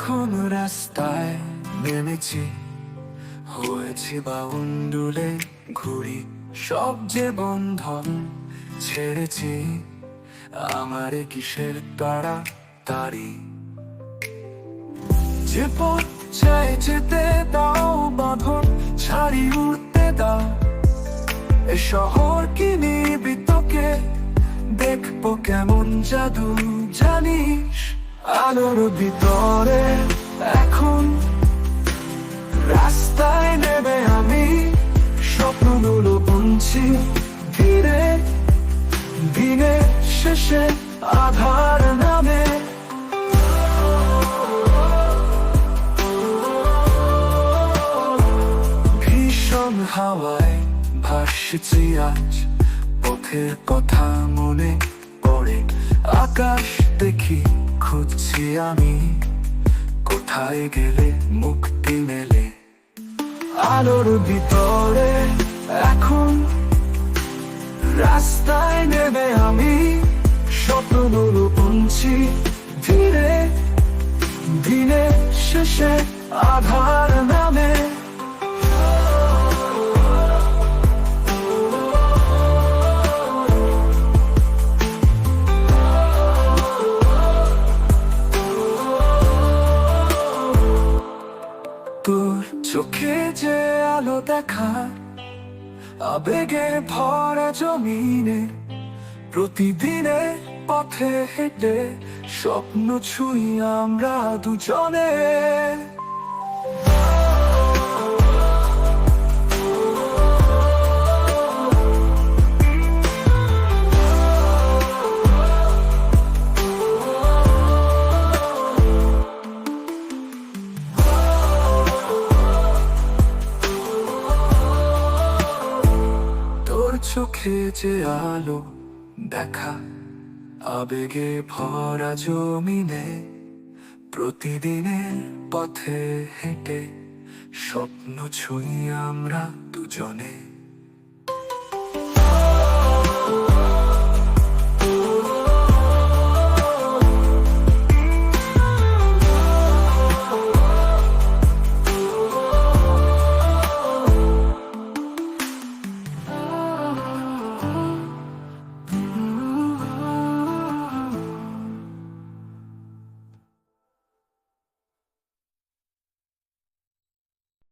এখন রাস্তায় নেমেছি, হয়েছি বাউন্ডুলে ঘুরি, সব যে বন্ধন ছেড়েছি, আমার কিসের তারা তারি। যে পথ চাই যেতে দাও, বাঁধন ছাড়ি উঠতে দাও, এ শহর কি নিবিতকে দেখবো কেমন জাদু জানিস। আলোর ভিতরে এখন রাস্তায় নেবে আমি, স্বপ্নগুলো বুনছি ধীরে ধীরে, শেষে আধার নামে। ভীষণ হাওয়ায় ভাসছি আজ, পথের কথা মনে পড়ে, আকাশ দেখি খুঁজছি আমি, কোথায় গেলে মুক্তি মেলে। আলোর ভিতরে এখন রাস্তায় নেবে আমি, স্বপ্নগুলো বুনছি ধীরে ধীরে, শেষে আধার নামে। তোর চোখে যে আলো দেখা, আবেগে ভরা জমিনে, প্রতিদিনে পথে হেঁটে স্বপ্ন ছুঁই আমরা দুজনে। চোখে যে আলো দেখা, আবেগে ভরা জমিনে, প্রতিদিনের পথে হেঁটে স্বপ্ন ছুঁই আমরা দুজনে।